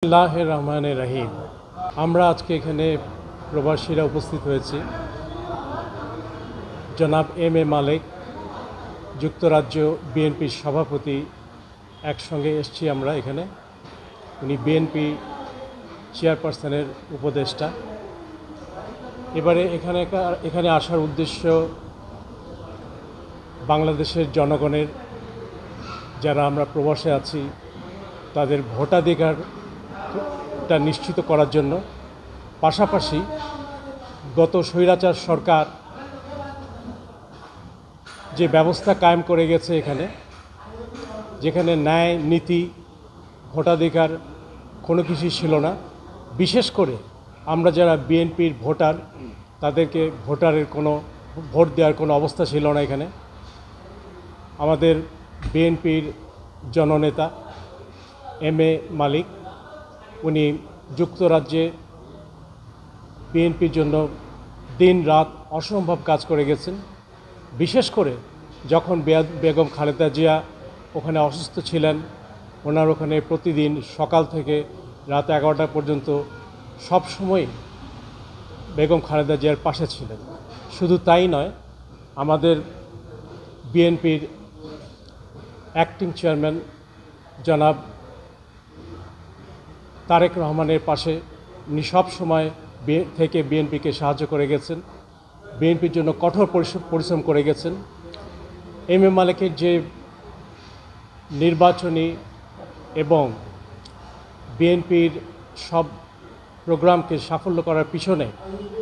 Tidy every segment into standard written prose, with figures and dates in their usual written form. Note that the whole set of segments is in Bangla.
বিসমিল্লাহির রহমানির রহিম। আমরা আজকে এখানে প্রবাসীরা উপস্থিত হয়েছি। জনাব এম মালেক, যুক্তরাজ্য বিএনপির সভাপতি, একসঙ্গে এসেছি আমরা এখানে। উনি বিএনপি চেয়ারপারসনের উপদেষ্টা। এবারে এখানে আসার উদ্দেশ্য বাংলাদেশের জনগণের, যারা আমরা প্রবাসে আছি, তাদের ভোটাধিকারটা নিশ্চিত করার জন্য। পাশাপাশি গত স্বৈরাচার সরকার যে ব্যবস্থা কায়েম করে গেছে এখানে, যেখানে ন্যায় নীতি ভোটাধিকার কোনো কিছুই ছিল না। বিশেষ করে আমরা যারা বিএনপির ভোটার, তাদেরকে ভোট দেওয়ার কোনো অবস্থা ছিল না এখানে। আমাদের বিএনপির জননেতা এম মালিক, উনি যুক্তরাজ্যে বিএনপির জন্য দিন রাত অসম্ভব কাজ করে গেছেন। বিশেষ করে যখন বেগম খালেদা জিয়া ওখানে অসুস্থ ছিলেন, ওনার ওখানে প্রতিদিন সকাল থেকে রাত 11টা পর্যন্ত সবসময় বেগম খালেদা জিয়ার পাশে ছিলেন। শুধু তাই নয়, আমাদের বিএনপির অ্যাক্টিং চেয়ারম্যান জনাব তারেক রহমানের পাশে উনি সবসময় থেকে বিএনপিকে সাহায্য করে গেছেন, বিএনপির জন্য কঠোর পরিশ্রম করে গেছেন। এম মালেকের যে নির্বাচনী এবং বিএনপির সব প্রোগ্রামকে সাফল্য করার পিছনে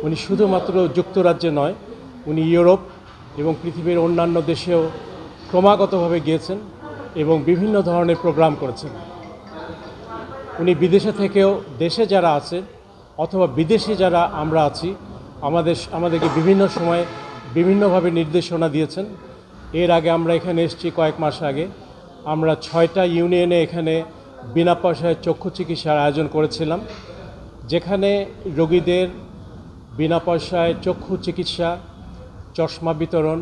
উনি শুধুমাত্র যুক্তরাজ্যে নয়, উনি ইউরোপ এবং পৃথিবীর অন্যান্য দেশেও ক্রমাগতভাবে গিয়েছেন এবং বিভিন্ন ধরনের প্রোগ্রাম করেছেন। উনি বিদেশে থেকেও দেশে যারা আছেন অথবা বিদেশে যারা আমরা আছি, আমাদেরকে বিভিন্ন সময় বিভিন্নভাবে নির্দেশনা দিয়েছেন। এর আগে আমরা এখানে এসেছি কয়েক মাস আগে, আমরা 6টা ইউনিয়নে এখানে বিনা পয়সায় চক্ষু চিকিৎসার আয়োজন করেছিলাম, যেখানে রোগীদের বিনা পয়সায় চক্ষু চিকিৎসা, চশমা বিতরণ,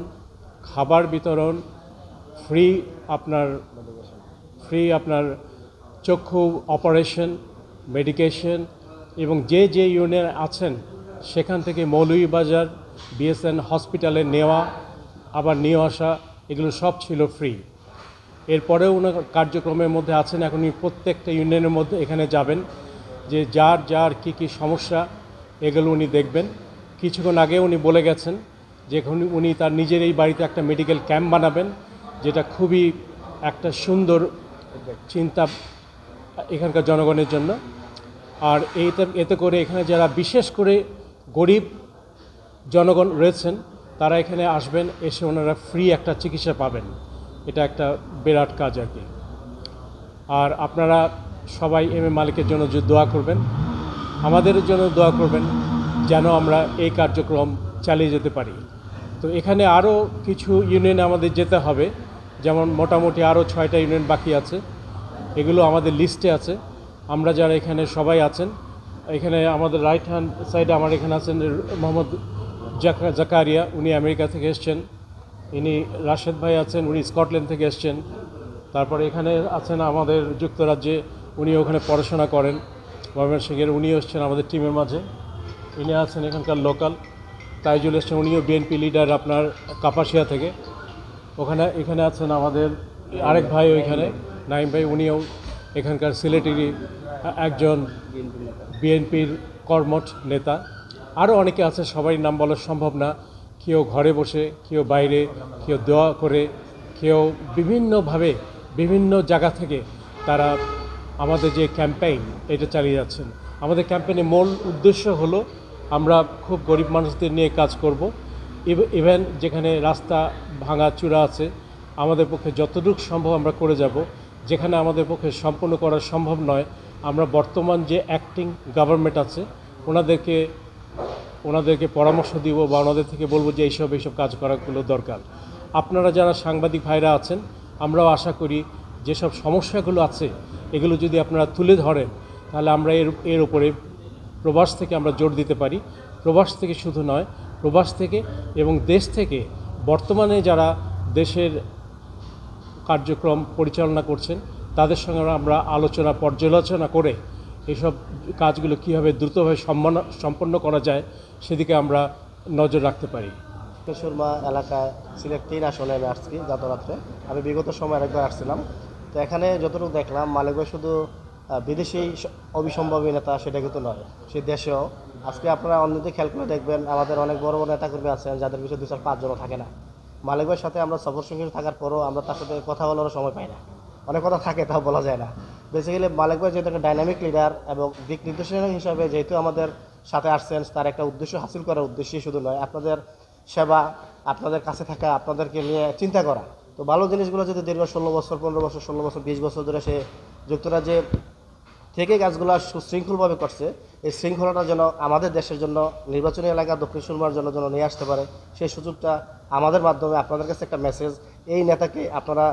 খাবার বিতরণ, ফ্রি আপনার চক্ষু অপারেশন, মেডিকেশন, এবং যে ইউনিয়ন আছেন সেখান থেকে মৌলভীবাজার বিএসএন হসপিটালে নেওয়া আবার নিয়ে আসা, এগুলো সব ছিল ফ্রি। এরপরেও উনি কার্যক্রমের মধ্যে আছেন। এখন উনি প্রত্যেকটা ইউনিয়নের মধ্যে এখানে যাবেন, যে যার কী সমস্যা এগুলো উনি দেখবেন। কিছুক্ষণ আগে উনি বলে গেছেন যে এখন উনি তার নিজের এই বাড়িতে একটা মেডিকেল ক্যাম্প বানাবেন, যেটা খুবই একটা সুন্দর চিন্তা এখানকার জনগণের জন্য। আর এতে করে এখানে যারা বিশেষ করে গরিব জনগণ রয়েছেন, তারা এখানে আসবেন, এসে ওনারা ফ্রি একটা চিকিৎসা পাবেন। এটা একটা বিরাট কাজ আর কি। আর আপনারা সবাই এম মালিকের জন্য দোয়া করবেন, আমাদের জন্য দোয়া করবেন, যেন আমরা এই কার্যক্রম চালিয়ে যেতে পারি। তো এখানে আরও কিছু ইউনিয়নে আমাদের যেতে হবে, যেমন মোটামুটি আরও 6টা ইউনিয়ন বাকি আছে, এগুলো আমাদের লিস্টে আছে। আমরা যারা এখানে সবাই আছেন, এখানে আমাদের রাইট হ্যান্ড সাইডে আমার এখানে আছেন মোহাম্মদ জাকারিয়া, উনি আমেরিকা থেকে এসছেন। ইনি রাশেদ ভাই আছেন, উনি স্কটল্যান্ড থেকে এসছেন। তারপরে এখানে আছেন আমাদের যুক্তরাজ্যে, উনি ওখানে পড়াশোনা করেন ময়মনসিংহের, উনিও এসছেন আমাদের টিমের মাঝে। ইনি আছেন এখানকার লোকাল তাইজুল এসছেন, উনিও বিএনপি লিডার আপনার কাপাসিয়া থেকে। এখানে আছেন আমাদের আরেক ভাই ওইখানে নাইম ভাই, উনিও এখানকার সিলেটেরই একজন বিএনপির কর্মঠ নেতা। আরও অনেকে আছে, সবাই নাম বলা সম্ভব না। কেউ ঘরে বসে, কেউ বাইরে, কেউ দোয়া করে, কেউ বিভিন্নভাবে বিভিন্ন জায়গা থেকে তারা আমাদের যে ক্যাম্পেইন এটা চালিয়ে যাচ্ছেন। আমাদের ক্যাম্পেইনের মূল উদ্দেশ্য হলো আমরা খুব গরিব মানুষদের নিয়ে কাজ করব। ইভেন যেখানে রাস্তা ভাঙা চূড়া আছে, আমাদের পক্ষে যতটুকু সম্ভব আমরা করে যাব। যেখানে আমাদের পক্ষে সম্পূর্ণ করা সম্ভব নয়, আমরা বর্তমান যে অ্যাক্টিং গভর্নমেন্ট আছে ওনাদেরকে পরামর্শ দিব বা ওনাদের থেকে বলবো যে এইসব কাজ করাগুলো দরকার। আপনারা যারা সাংবাদিক ভাইরা আছেন, আমরাও আশা করি যেসব সমস্যাগুলো আছে এগুলো যদি আপনারা তুলে ধরেন, তাহলে আমরা এর উপরে প্রবাস থেকে আমরা জোর দিতে পারি। প্রবাস থেকে শুধু নয়, প্রবাস থেকে এবং দেশ থেকে বর্তমানে যারা দেশের কার্যক্রম পরিচালনা করছেন তাদের সঙ্গে আমরা পর্যালোচনা করে এসব কাজগুলো কীভাবে দ্রুতভাবে সম্পন্ন করা যায় সেদিকে আমরা নজর রাখতে পারি। সুরমা এলাকায় সিলেট 3 আসনে আমি আসছি গত রাত্রে। আমি বিগত সময় একবার আসছিলাম। তো এখানে যতটুকু দেখলাম মালিক ভাই শুধু বিদেশি অবিসম্ভাবী নেতা সেটা কিন্তু নয়, সে দেশেও। আজকে আপনারা অন্যদিকে খেয়াল করে দেখবেন আমাদের অনেক বড় বড় নেতাকর্মী আছেন যাদের পিছনে 2-4-5 জনও থাকে না। মালিক ভাইয়ের সাথে আমরা সফর সঙ্গী থাকার পরও আমরা তার সাথে কথা বলার সময় পাই না, অনেক কথা থাকে তাও বলা যায় না। বেসিক্যালি মালিক ভাই যেহেতু একটা ডাইনামিক লিডার এবং দিক নির্দেশনা হিসাবে যেহেতু আমাদের সাথে আসছেন, তার একটা উদ্দেশ্য হাসিল করার উদ্দেশ্যই শুধু নয়, আপনাদের সেবা, আপনাদের কাছে থাকা, আপনাদেরকে নিয়ে চিন্তা করা। তো ভালো জিনিসগুলো যদি দীর্ঘ 16 বছর, 15 বছর, 16 বছর, 20 বছর ধরে সে যুক্তরাজ্যে থেকে কাজগুলো সুশৃঙ্খলভাবে করছে, এই শৃঙ্খলাটা যেন আমাদের দেশের জন্য নির্বাচনী এলাকা দক্ষিণ সুরমার জন্য যেন নিয়ে আসতে পারে, সেই সুযোগটা আমাদের মাধ্যমে আপনাদের কাছে একটা মেসেজ। এই নেতাকে আপনারা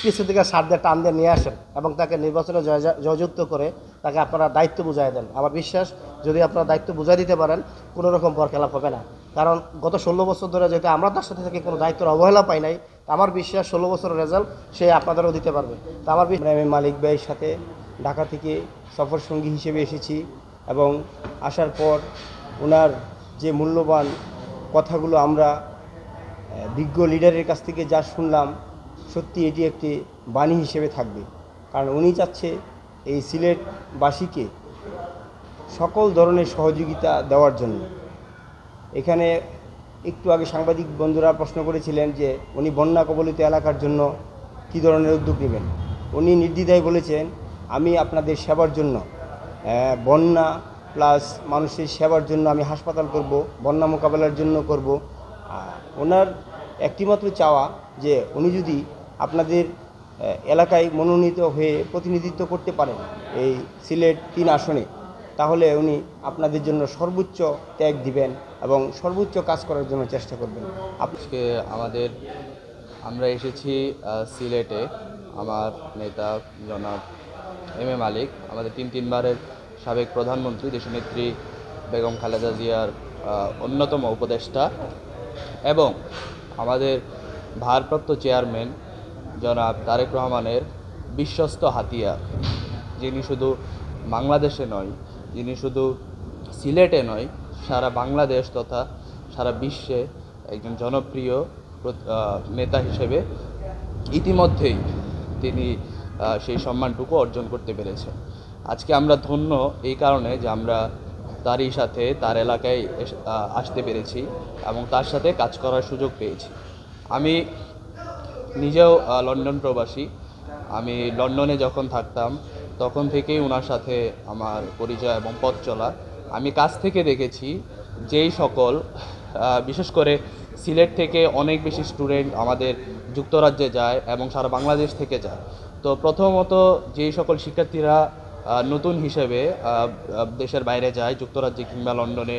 কিছু দিকে সার দিয়ে টান দিয়ে নিয়ে আসেন এবং তাকে নির্বাচনে জয়যুক্ত করে তাকে আপনারা দায়িত্ব বুঝাই দেন। আমার বিশ্বাস যদি আপনারা দায়িত্ব বুঝাই দিতে পারেন কোনো রকম বরখেলাপ হবে না। কারণ গত 16 বছর ধরে যেহেতু আমরা তার সাথে থেকে কোনো দায়িত্বের অবহেলা পাই নাই, আমার বিশ্বাস 16 বছরের রেজাল্ট সে আপনাদেরও দিতে পারবে। তা আমার আমি মালিক ভাইয়ের সাথে ঢাকা থেকে সফর সঙ্গী হিসেবে এসেছি এবং আসার পর ওনার যে মূল্যবান কথাগুলো আমরা বিজ্ঞ লিডারের কাছ থেকে যা শুনলাম, সত্যি এটি একটি বাণী হিসেবে থাকবে। কারণ উনি চাচ্ছে এই সিলেটবাসীকে সকল ধরনের সহযোগিতা দেওয়ার জন্য। এখানে একটু আগে সাংবাদিক বন্ধুরা প্রশ্ন করেছিলেন যে উনি বন্যা কবলিত এলাকার জন্য কী ধরনের উদ্যোগ নেবেন। উনি নির্দ্বিধায় বলেছেন, আমি আপনাদের সেবার জন্য বন্যা প্লাস মানুষের সেবার জন্য আমি হাসপাতাল করব, বন্যা মোকাবেলার জন্য করব। ওনার একটিমাত্র চাওয়া যে উনি যদি আপনাদের এলাকায় মনোনীত হয়ে প্রতিনিধিত্ব করতে পারেন এই সিলেট 3 আসনে, তাহলে উনি আপনাদের জন্য সর্বোচ্চ ত্যাগ দিবেন এবং সর্বোচ্চ কাজ করার জন্য চেষ্টা করবেন। আজকে আমরা এসেছি সিলেটে। আমার নেতা জনাব এম এ মালিক, আমাদের 3বারের সাবেক প্রধানমন্ত্রী, দেশনেত্রী বেগম খালেদা জিয়ার অন্যতম উপদেষ্টা এবং আমাদের ভারপ্রাপ্ত চেয়ারম্যান জনাব তারেক রহমানের বিশ্বস্ত হাতিয়ার, যিনি শুধু বাংলাদেশে নয়, যিনি শুধু সিলেটে নয়, সারা বাংলাদেশ তথা সারা বিশ্বে একজন জনপ্রিয় নেতা হিসেবে ইতিমধ্যেই তিনি সেই সম্মানটুকু অর্জন করতে পেরেছেন। আজকে আমরা ধন্য এই কারণে যে আমরা তারই সাথে তার এলাকায় আসতে পেরেছি এবং তার সাথে কাজ করার সুযোগ পেয়েছি। আমি নিজেও লন্ডন প্রবাসী। আমি লন্ডনে যখন থাকতাম তখন থেকেই ওনার সাথে আমার পরিচয় এবং পথ চলা। আমি কাছ থেকে দেখেছি যেই সকল বিশেষ করে সিলেট থেকে অনেক বেশি স্টুডেন্ট আমাদের যুক্তরাজ্যে যায় এবং সারা বাংলাদেশ থেকে যায়। তো প্রথমত যেই সকল শিক্ষার্থীরা নতুন হিসেবে দেশের বাইরে যায়, যুক্তরাজ্যে কিংবা লন্ডনে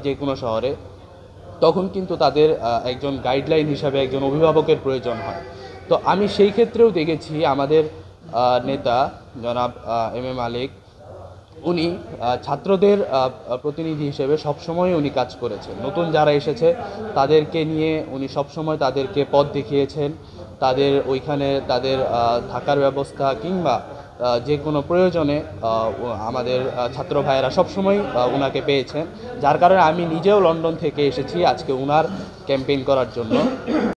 যে কোনো শহরে, তখন কিন্তু তাদের একজন গাইডলাইন হিসাবে একজন অভিভাবকের প্রয়োজন হয়। তো আমি সেই ক্ষেত্রেও দেখেছি আমাদের নেতা জনাব এম এ মালিক, উনি ছাত্রদের প্রতিনিধি হিসেবে সবসময় উনি কাজ করেছেন। নতুন যারা এসেছে তাদেরকে নিয়ে উনি সবসময় তাদেরকে পথ দেখিয়েছেন, তাদের ওইখানে তাদের থাকার ব্যবস্থা কিংবা যে কোনো প্রয়োজনে আমাদের ছাত্র ভাইয়েরা সবসময় ওনাকে পেয়েছেন। যার কারণে আমি নিজেও লন্ডন থেকে এসেছি আজকে ওনার ক্যাম্পেইন করার জন্য।